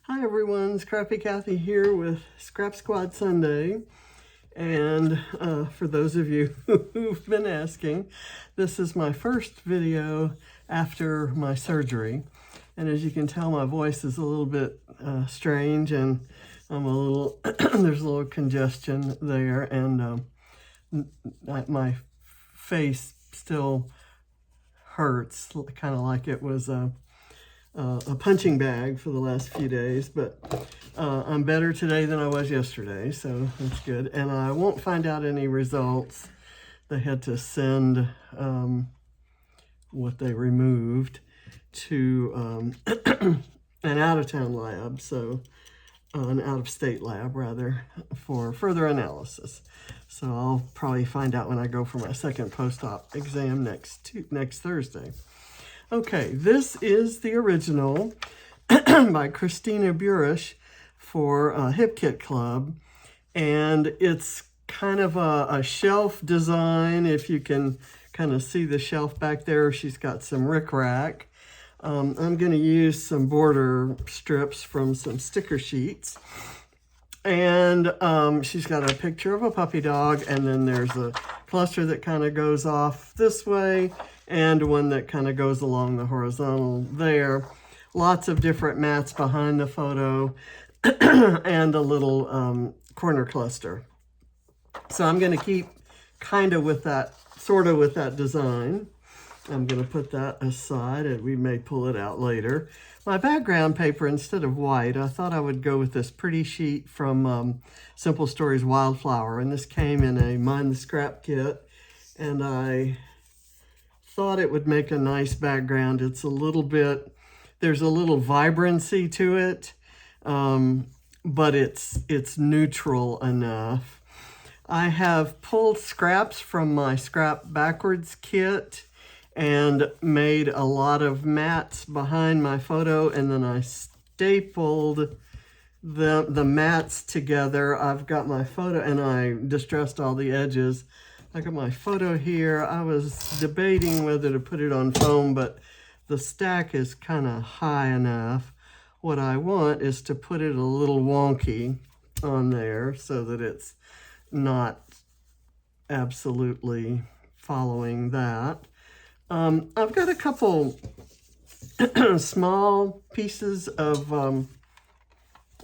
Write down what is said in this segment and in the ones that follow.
Hi everyone, Scrappy Kathy here with Scrap Squad Sunday. And for those of you who've been asking, this is my first video after my surgery. And as you can tell, my voice is a little bit strange and I'm a little, there's a little congestion there, and my face still hurts, kind of like it was a punching bag for the last few days, but I'm better today than I was yesterday, so that's good. And I won't find out any results. They had to send what they removed to an out-of-town lab, so an out-of-state lab rather, for further analysis. So I'll probably find out when I go for my second post-op exam next Thursday. Okay, this is the original by Christina Burish for Hip Kit Club, and it's kind of a shelf design. If you can kind of see the shelf back there, she's got some rickrack. I'm going to use some border strips from some sticker sheets, and she's got a picture of a puppy dog, and then there's a cluster that kind of goes off this way and one that kind of goes along the horizontal there. Lots of different mats behind the photo and a little corner cluster. So I'm going to keep kind of with that, sort of with that design. I'm going to put that aside and we may pull it out later. My background paper, instead of white, I thought I would go with this pretty sheet from Simple Stories Wildflower. And this came in a Mind the Scrap kit. And I thought it would make a nice background. It's a little bit, there's a little vibrancy to it, but it's neutral enough. I have pulled scraps from my Scrap Backwards kit and made a lot of mats behind my photo, and then I stapled the mats together. I've got my photo, and I distressed all the edges. I got my photo here. I was debating whether to put it on foam, but the stack is kind of high enough. What I want is to put it a little wonky on there so that it's not absolutely following that. I've got a couple small pieces of,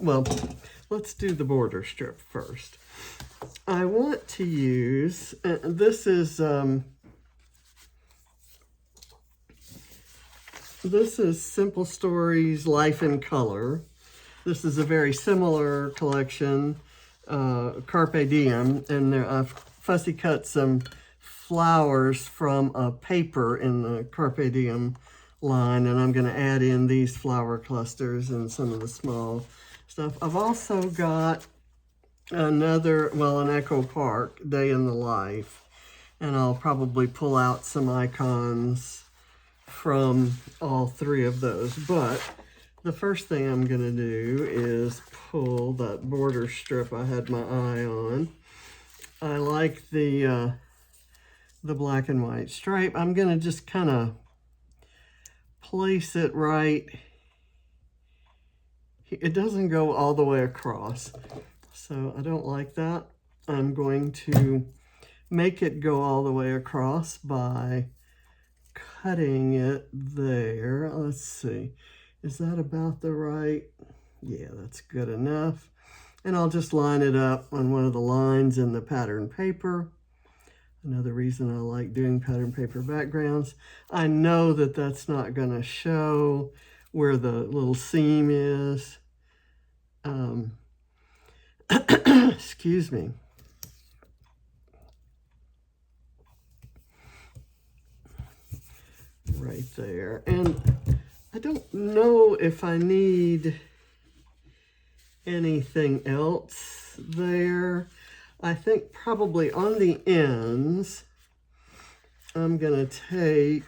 well, let's do the border strip first. I want to use, this is Simple Stories Life in Color. This is a very similar collection, Carpe Diem, and I've fussy cut some flowers from a paper in the Carpe Diem line, and I'm going to add in these flower clusters and some of the small stuff. I've also got another, well, an Echo Park, Day in the Life, and I'll probably pull out some icons from all three of those. But the first thing I'm going to do is pull that border strip I had my eye on. I like the black and white stripe. I'm going to just kind of place it right. It doesn't go all the way across, so I don't like that. I'm going to make it go all the way across by cutting it there. Let's see. Is that about the right? Yeah, that's good enough. And I'll just line it up on one of the lines in the pattern paper. Another reason I like doing pattern paper backgrounds. I know that that's not going to show where the little seam is. Excuse me. Right there. And I don't know if I need anything else there. I think probably on the ends, I'm going to take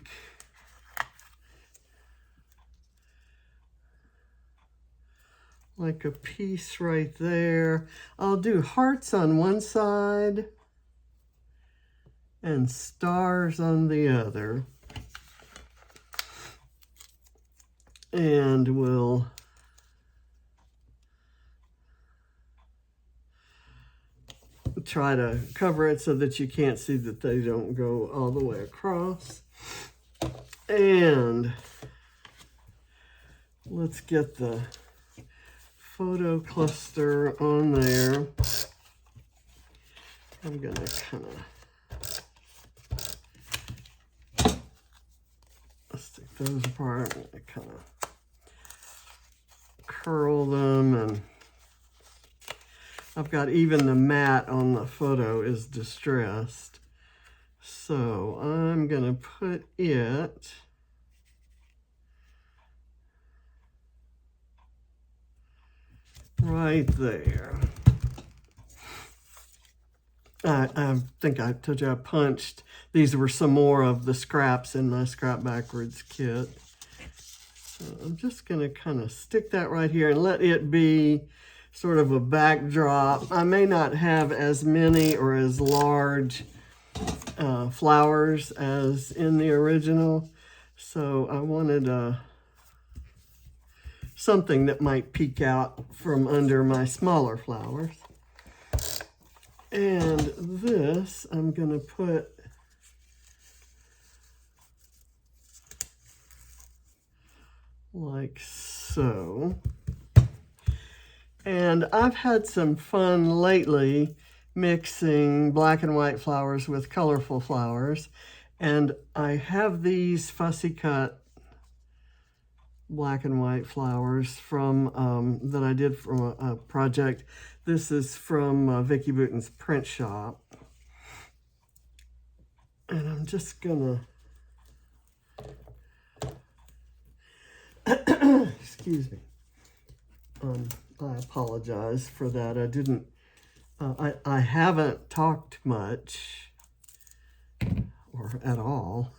like a piece right there. I'll do hearts on one side and stars on the other. And we'll try to cover it so that you can't see that they don't go all the way across. And let's get the photo cluster on there. I'm going to kind of stick those apart and kind of curl them, and I've got even the mat on the photo is distressed. So I'm going to put it right there. I think I told you I punched. These were some more of the scraps in my Scrap Backwards kit. So I'm just going to kind of stick that right here and let it be sort of a backdrop. I may not have as many or as large flowers as in the original, so I wanted something that might peek out from under my smaller flowers. And this I'm going to put like so. And I've had some fun lately mixing black and white flowers with colorful flowers. And I have these fussy cut black and white flowers from that I did from a project. This is from Vicki Boutin's print shop. And I'm just gonna excuse me. I apologize for that. I didn't I haven't talked much or at all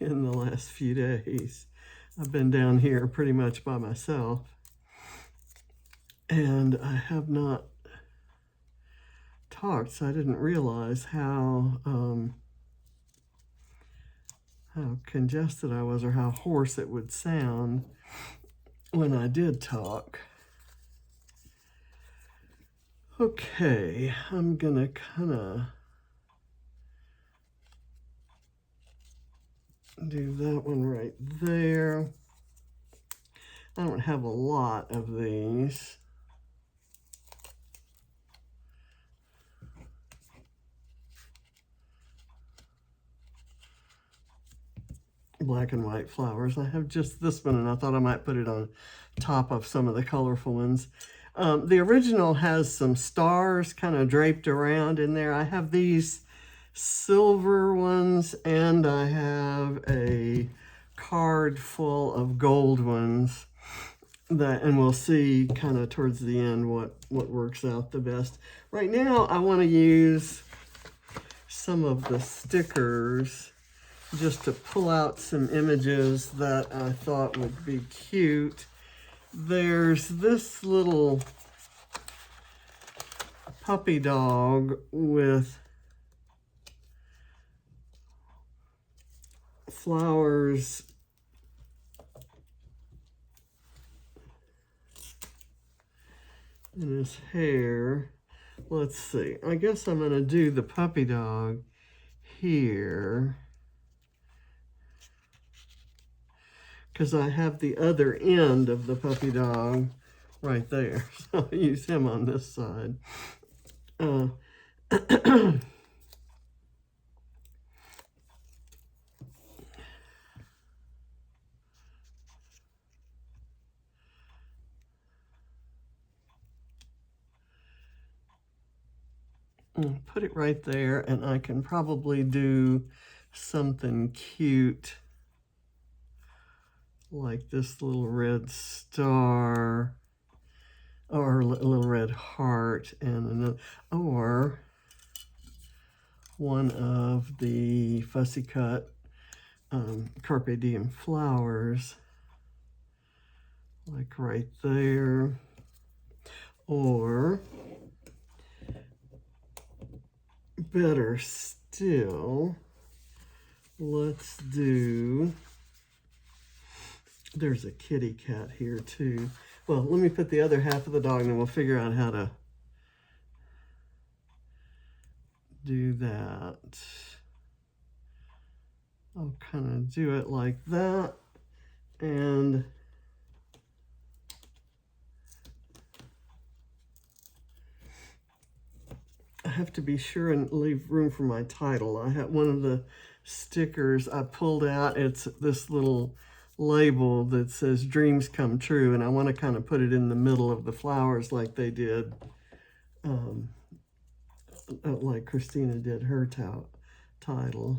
in the last few days. I've been down here pretty much by myself, and I have not talked, so I didn't realize how congested I was or how hoarse it would sound when I did talk. Okay, I'm gonna kind of do that one right there. I don't have a lot of these. Black and white flowers. I have just this one, and I thought I might put it on top of some of the colorful ones. The original has some stars kind of draped around in there. I have these silver ones, and I have a card full of gold ones that, and we'll see kind of towards the end what works out the best. Right now I want to use some of the stickers just to pull out some images that I thought would be cute. There's this little puppy dog with flowers in his hair. Let's see. I guess I'm going to do the puppy dog here, because I have the other end of the puppy dog right there. So I'll use him on this side. Put it right there, and I can probably do something cute like this little red star or a little red heart, and another, or one of the fussy cut Carpe Diem flowers, like right there. Or better still, let's do, there's a kitty cat here too. Well, let me put the other half of the dog, and then we'll figure out how to do that. I'll kind of do it like that, and I have to be sure and leave room for my title. I have one of the stickers I pulled out. It's this little label that says dreams come true, and I want to kind of put it in the middle of the flowers like they did, like Christina did her title.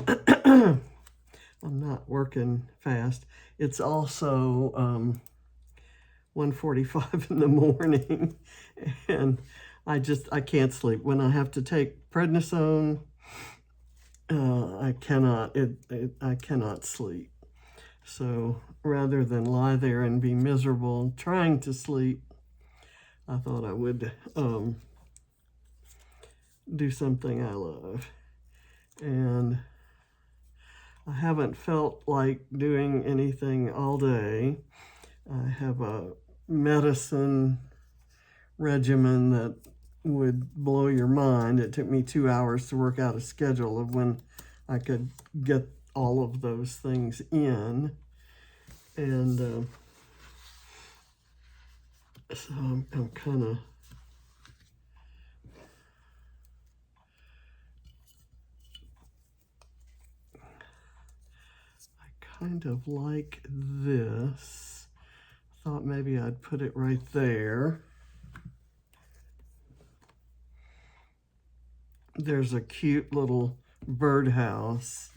I'm not working fast. It's also 1:45 in the morning, and I can't sleep. When I have to take prednisone, I cannot sleep. So rather than lie there and be miserable trying to sleep, I thought I would do something I love. And I haven't felt like doing anything all day. I have a medicine regimen that would blow your mind. It took me 2 hours to work out a schedule of when I could get all of those things in. And so I'm kind of like this. Thought maybe I'd put it right there. There's a cute little birdhouse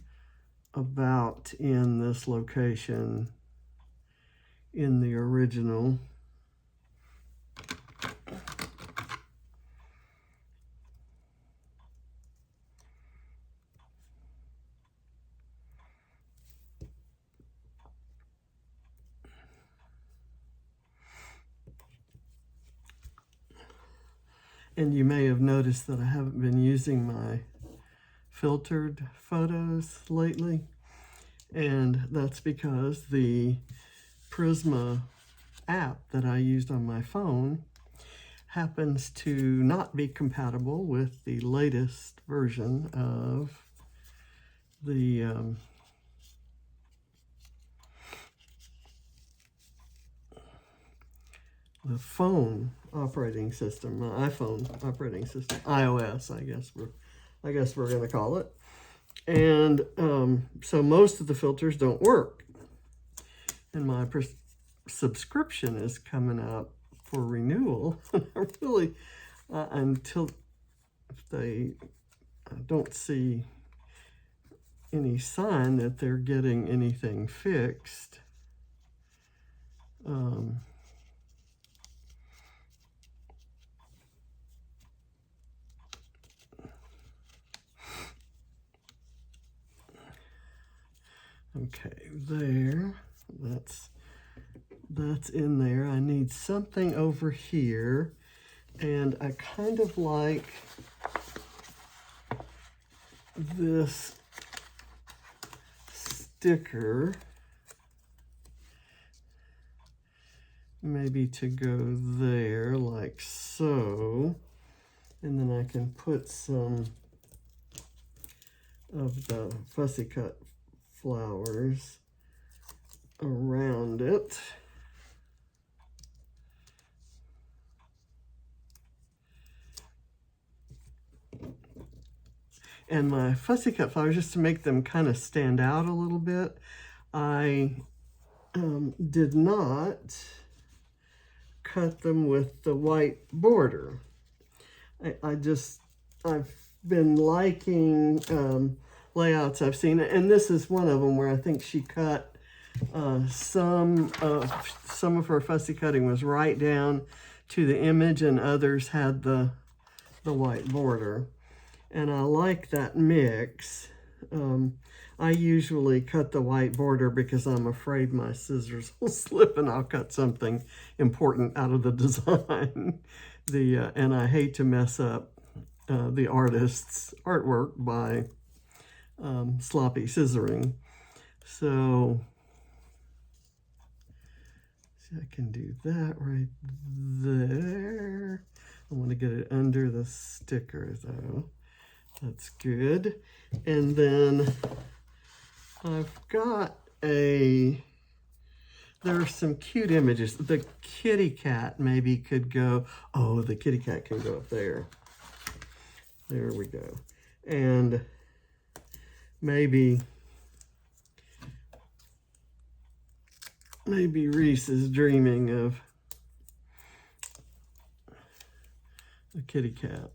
about in this location in the original. And you may have noticed that I haven't been using my filtered photos lately. And that's because the Prisma app that I used on my phone happens to not be compatible with the latest version of the phone operating system, my iPhone operating system, iOS, I guess we're going to call it. And so most of the filters don't work. And my subscription is coming up for renewal. I really, until I don't see any sign that they're getting anything fixed. Okay, there, that's in there. I need something over here, and I kind of like this sticker, maybe to go there like so, and then I can put some of the fussy cut flowers around it. And my fussy cut flowers, just to make them kind of stand out a little bit, I did not cut them with the white border. I've been liking layouts I've seen, and this is one of them where I think she cut some of her fussy cutting was right down to the image, and others had the white border. And I like that mix. I usually cut the white border because I'm afraid my scissors will slip and I'll cut something important out of the design. And I hate to mess up the artist's artwork by sloppy scissoring. So I can do that right there. I want to get it under the sticker though. That's good. And then I've got there are some cute images. The kitty cat maybe could go, oh, the kitty cat can go up there. There we go. And maybe Reese is dreaming of a kitty cat.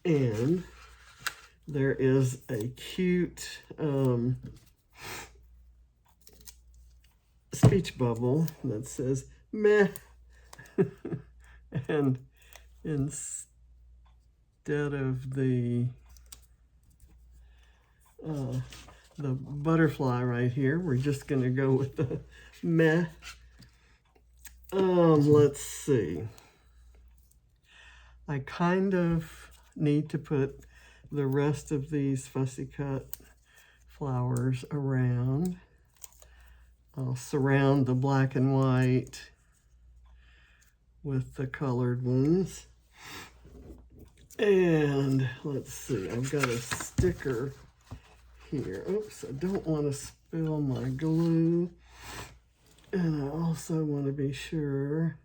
And there is a cute speech bubble that says meh. And instead of the butterfly right here, we're just going to go with the meh. Let's see. I kind of need to put the rest of these fussy cut flowers around. I'll surround the black and white with the colored ones. And let's see, I've got a sticker here. Oops, I don't want to spill my glue. And I also want to be sure,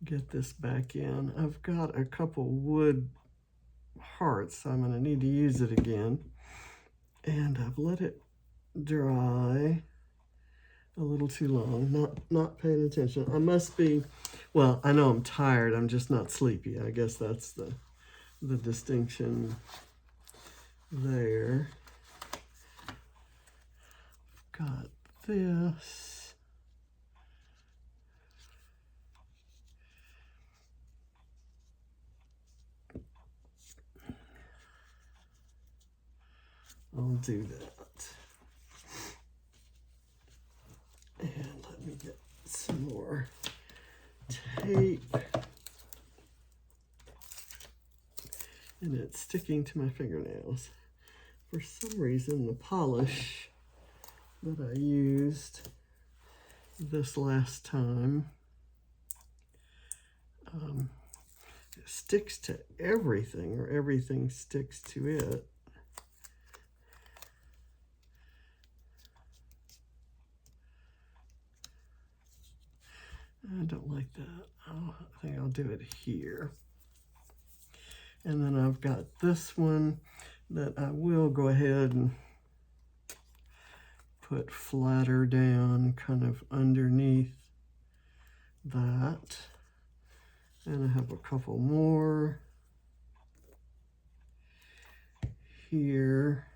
get this back in. I've got a couple wood hearts, so I'm going to need to use it again. And I've let it dry a little too long, not paying attention. I must be, well, I know I'm tired, I'm just not sleepy. I guess that's the distinction there. Got this. I'll do that. And let me get some more tape. And it's sticking to my fingernails. For some reason, the polish that I used this last time it sticks to everything, or everything sticks to it. I don't like that. I think I'll do it here. And then I've got this one that I will go ahead and put flatter down kind of underneath that. And I have a couple more here.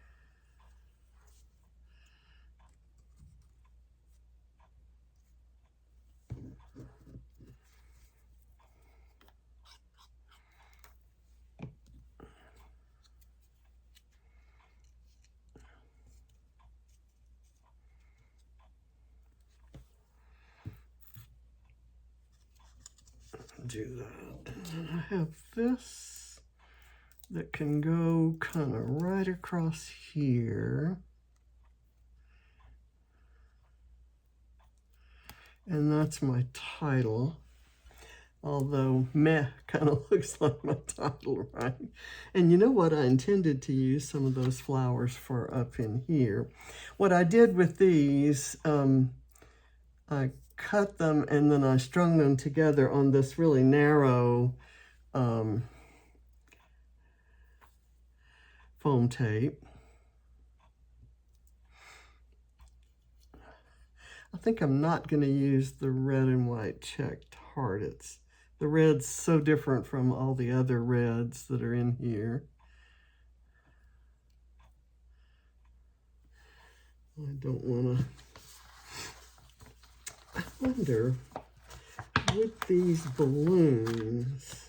Do that. And then I have this that can go kind of right across here. And that's my title. Although meh kind of looks like my title, right? And you know what? I intended to use some of those flowers for up in here. What I did with these, I cut them and then I strung them together on this really narrow foam tape. I think I'm not going to use the red and white checked heart. The red's so different from all the other reds that are in here. I don't want to. I wonder, with these balloons,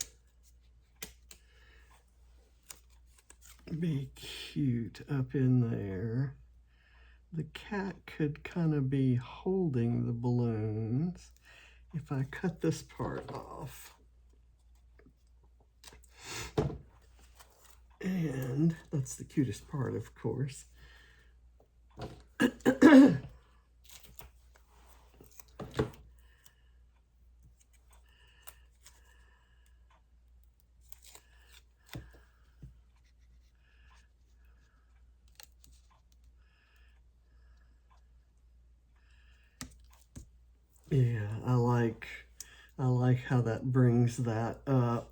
be cute up in there. The cat could kind of be holding the balloons if I cut this part off. And that's the cutest part, of course. Yeah, I like how that brings that up,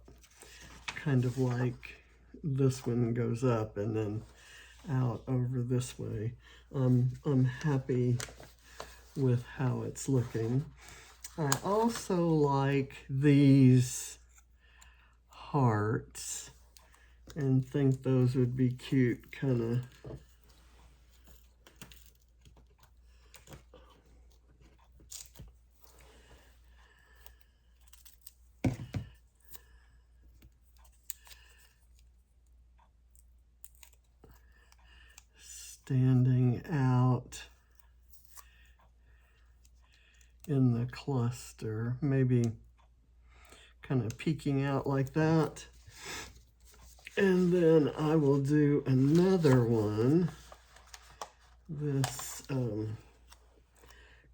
kind of like this one goes up and then out over this way. I'm happy with how it's looking. I also like these hearts and think those would be cute, kind of. Standing out in the cluster, maybe kind of peeking out like that. And then I will do another one, this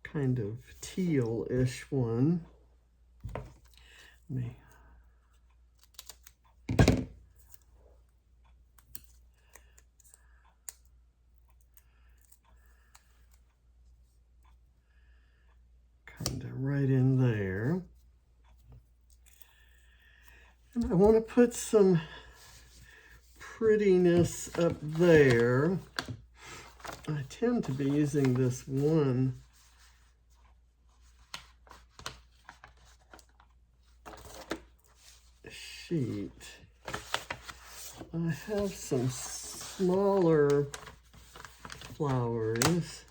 kind of teal-ish one. Let me kind of right in there. And I want to put some prettiness up there. I tend to be using this one sheet. I have some smaller flowers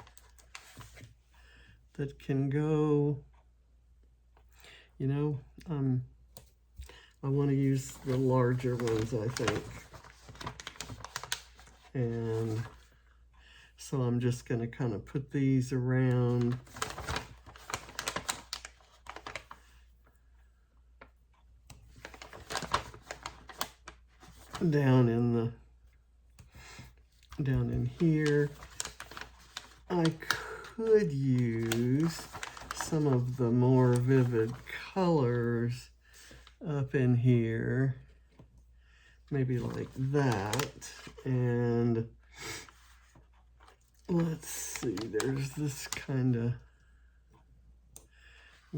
that can go, you know, I want to use the larger ones, I think. And so I'm just going to kind of put these around. Down in here. I could use some of the more vivid colors up in here, maybe like that. And let's see, there's this kind of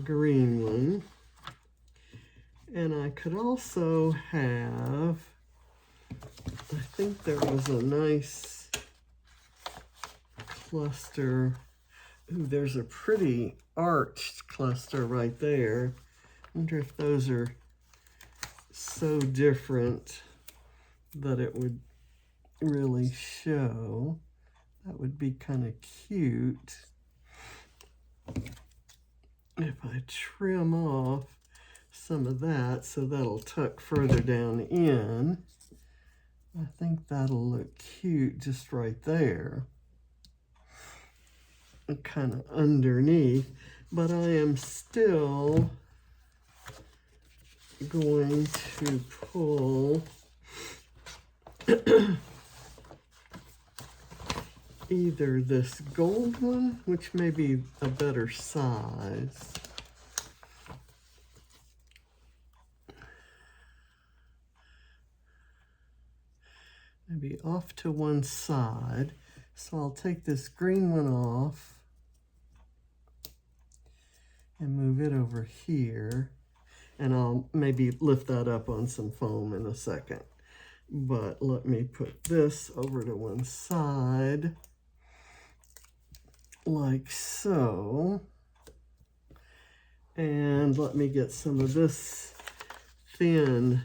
green one. And I could also have, I think there was a nice cluster. Ooh, there's a pretty arched cluster right there. I wonder if those are so different that it would really show. That would be kind of cute. If I trim off some of that so that'll tuck further down in, I think that'll look cute just right there. Kind of underneath, but I am still going to pull either this gold one, which may be a better size. Maybe off to one side. So I'll take this green one off and move it over here. And I'll maybe lift that up on some foam in a second. But let me put this over to one side, like so. And let me get some of this thin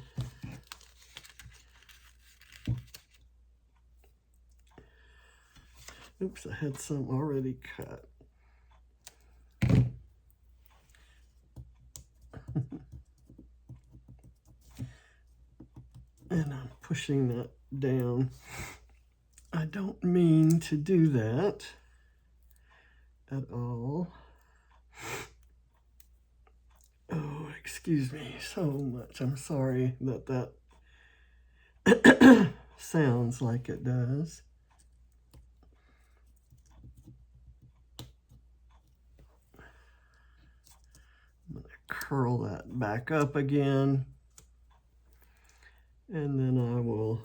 oops, I had some already cut. And I'm pushing that down. I don't mean to do that at all. Oh, excuse me so much. I'm sorry that that sounds like it does. I'm going to curl that back up again. And then I will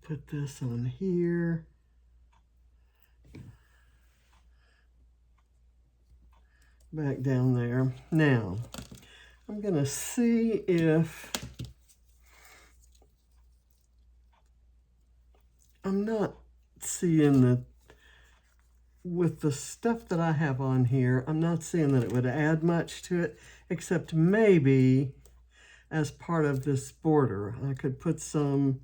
put this on here. Back down there. Now, I'm going to see if I'm not seeing that with the stuff that I have on here, I'm not seeing that it would add much to it, except maybe as part of this border. I could put some,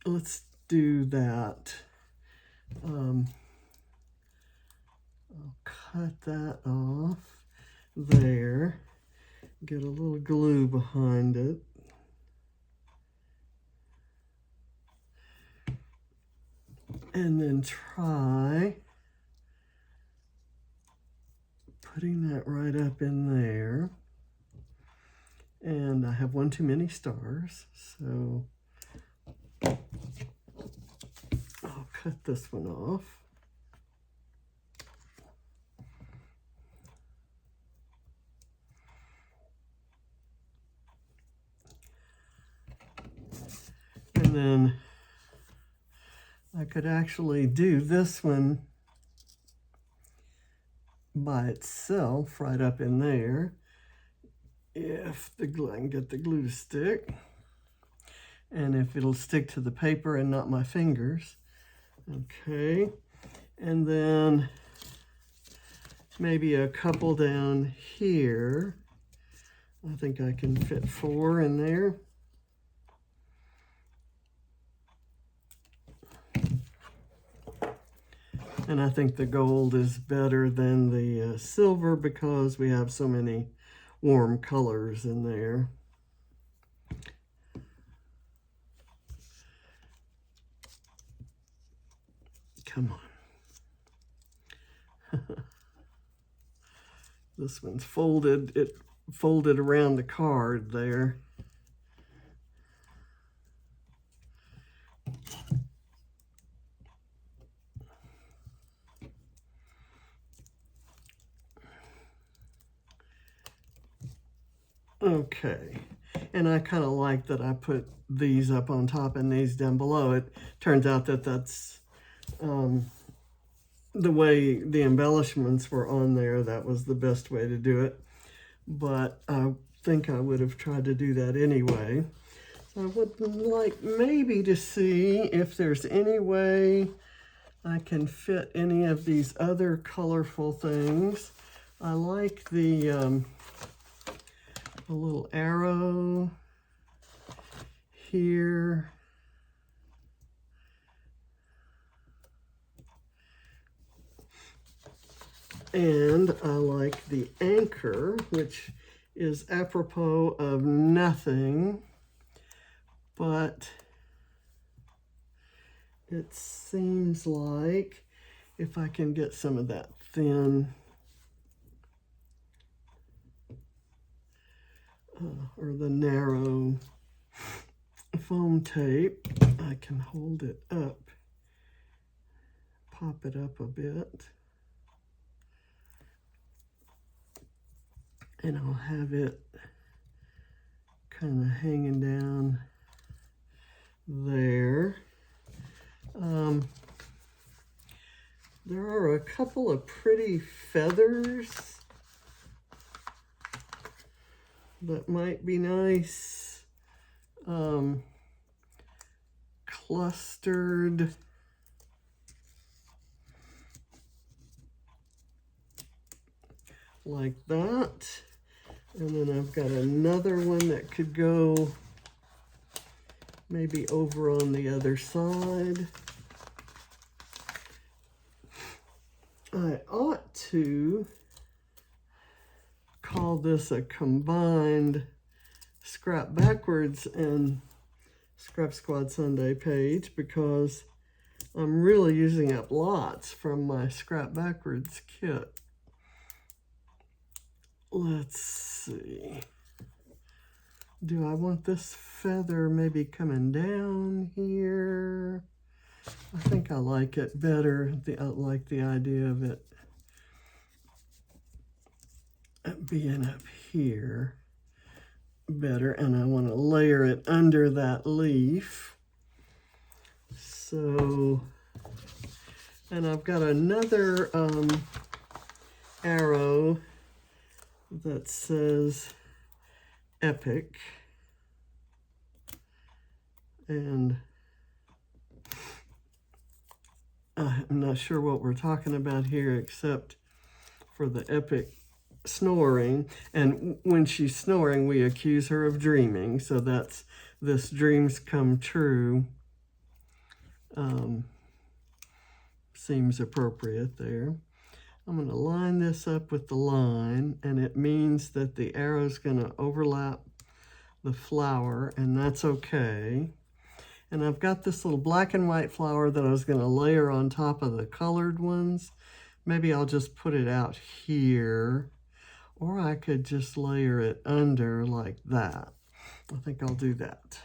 let's do that. I'll cut that off there, get a little glue behind it. And then try putting that right up in there. And I have one too many stars, so I'll cut this one off. And then I could actually do this one by itself right up in there if the glue, I can get the glue to stick, and if it'll stick to the paper and not my fingers. Okay, and then maybe a couple down here. I think I can fit 4 in there. And I think the gold is better than the silver because we have so many warm colors in there. Come on. This one's folded. It folded around the card there. Okay, and I kind of like that I put these up on top and these down below. It turns out that that's the way the embellishments were on there. That was the best way to do it, but I think I would have tried to do that anyway. So I would like maybe to see if there's any way I can fit any of these other colorful things. I like the a little arrow here. And I like the anchor, which is apropos of nothing, but it seems like if I can get some of that thin or the narrow foam tape, I can hold it up, pop it up a bit, and I'll have it kind of hanging down there. There are a couple of pretty feathers that might be nice, clustered. Like that. And then I've got another one that could go maybe over on the other side. I ought to call this a combined Scrap Backwards and Scrap Squad Sunday page because I'm really using up lots from my Scrap Backwards kit. let's see. Do I want this feather maybe coming down here? I think I like it better. I like the idea of it being up here better, and I want to layer it under that leaf. So, and I've got another arrow that says Epic, and I'm not sure what we're talking about here except for the epic snoring, and when she's snoring we accuse her of dreaming, so that's this dreams come true. Seems appropriate there. I'm going to line this up with the line, and it means that the arrow's going to overlap the flower, and that's okay. And I've got this little black and white flower that I was going to layer on top of the colored ones. Maybe I'll just put it out here, or I could just layer it under like that. I think I'll do that.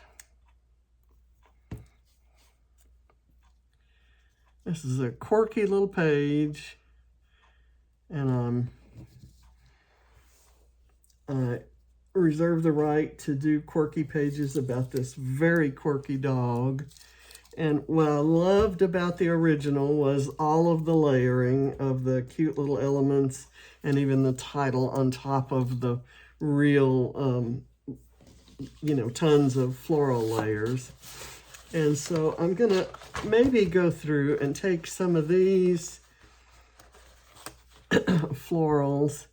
This is a quirky little page, and I reserve the right to do quirky pages about this very quirky dog. And what I loved about the original was all of the layering of the cute little elements, and even the title on top of the real, you know, tons of floral layers. And so I'm gonna maybe go through and take some of these florals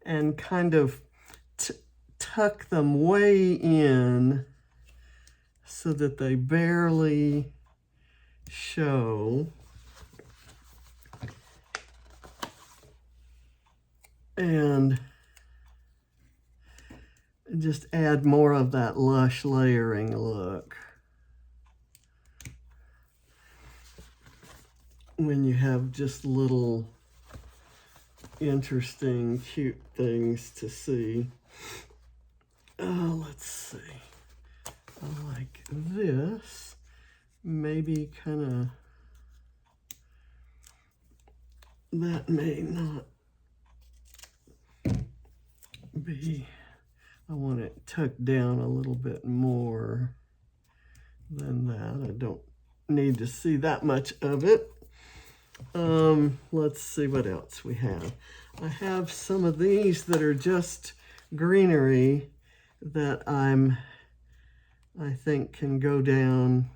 and kind of tuck them way in so that they barely show. And just add more of that lush layering look. When you have just little interesting, cute things to see. Let's see. I like this. Maybe kind of, that may not be, I want it tucked down a little bit more than that. I don't need to see that much of it. Let's see what else we have. I have some of these that are just greenery that I think can go down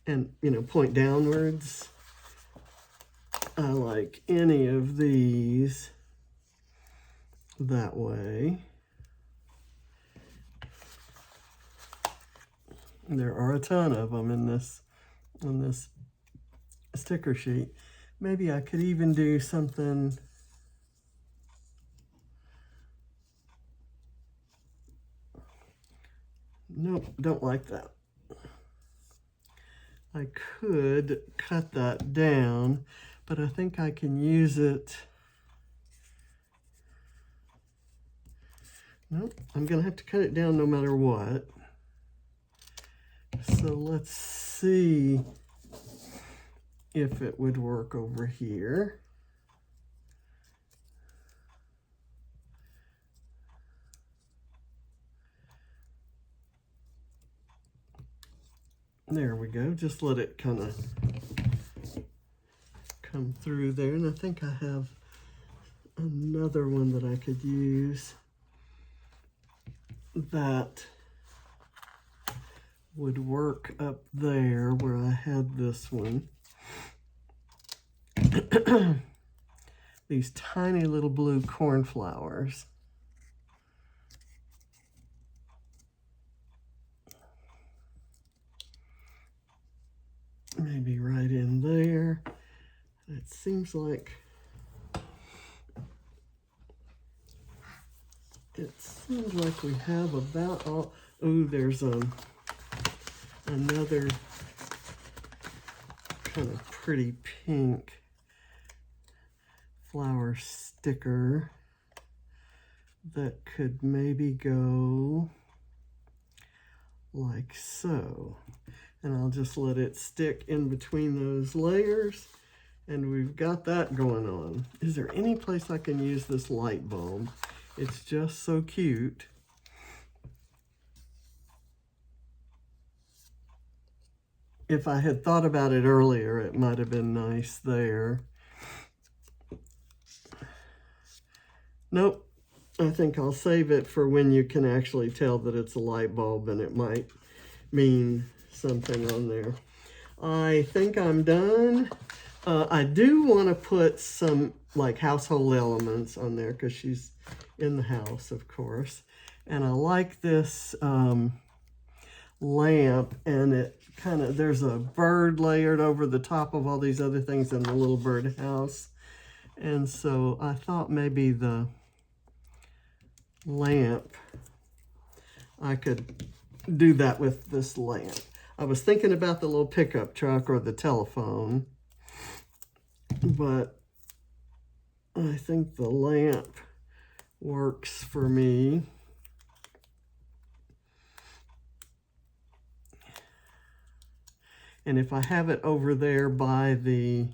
and, you know, point downwards. I like any of these that way. There are a ton of them in this sticker sheet. Maybe I could even do something nope, don't like that. I could cut that down, but I think I can use it. Nope, I'm gonna have to cut it down no matter what. So let's see if it would work over here. There we go. Just let it kind of come through there. And I think I have another one that I could use that would work up there where I had this one. These tiny little blue cornflowers. Maybe right in there. It seems like we have about all. Oh, there's another kind of pretty pink flower sticker that could maybe go like so. And I'll just let it stick in between those layers. And we've got that going on. Is there any place I can use this light bulb? It's just so cute. If I had thought about it earlier, it might have been nice there. Nope. I think I'll save it for when you can actually tell that it's a light bulb, and it might mean something on there. I think I'm done. I do want to put some like household elements on there because she's in the house, of course. And I like this lamp, and it kind of, there's a bird layered over the top of all these other things in the little bird house. And so I thought maybe the lamp, I could do that with this lamp. I was thinking about the little pickup truck or the telephone, but I think the lamp works for me. And if I have it over there by the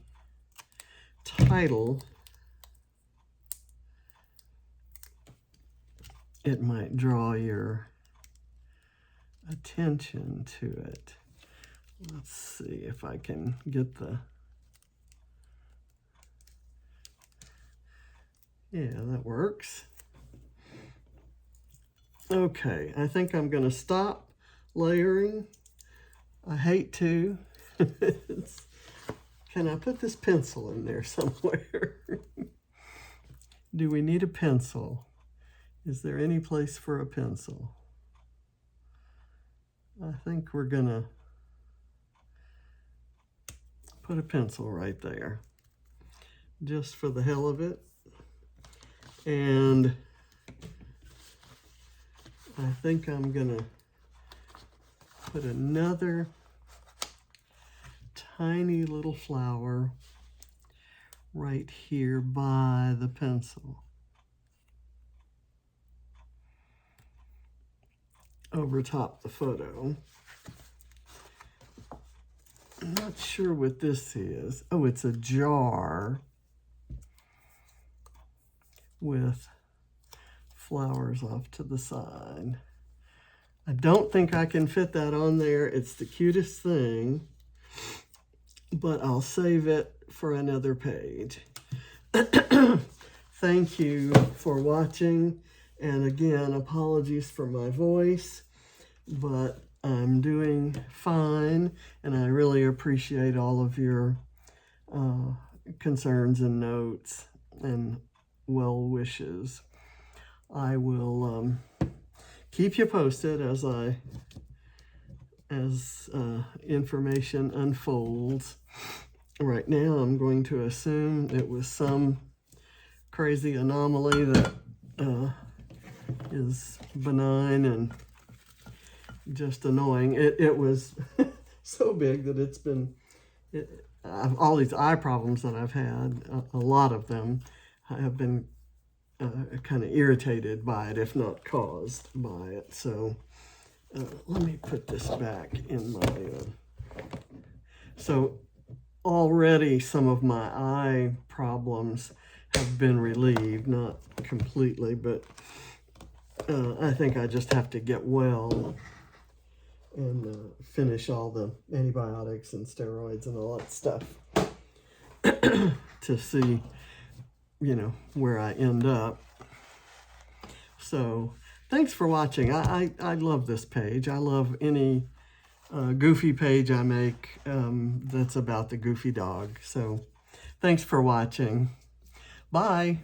title, it might draw your attention to it. Let's see if I can get the, yeah, that works. Okay, I think I'm going to stop layering. I hate to. Can I put this pencil in there somewhere? Do we need a pencil? Is there any place for a pencil? I think we're gonna put a pencil right there, just for the hell of it. And I think I'm gonna put another tiny little flower right here by the pencil, over top the photo. I'm not sure what this is. Oh, it's a jar with flowers off to the side. I don't think I can fit that on there. It's the cutest thing, but I'll save it for another page. Thank you for watching. And again, apologies for my voice, but I'm doing fine, and I really appreciate all of your concerns and notes and well wishes. I will keep you posted as information unfolds. Right now, I'm going to assume it was some crazy anomaly that is benign and just annoying. It was so big that it's been, all these eye problems that I've had, a lot of them have been kind of irritated by it, if not caused by it. So let me put this back in my, so already some of my eye problems have been relieved, not completely, but I think I just have to get well and finish all the antibiotics and steroids and all that stuff to see, you know, where I end up. So thanks for watching. I love this page. I love any goofy page I make that's about the goofy dog. So thanks for watching. Bye.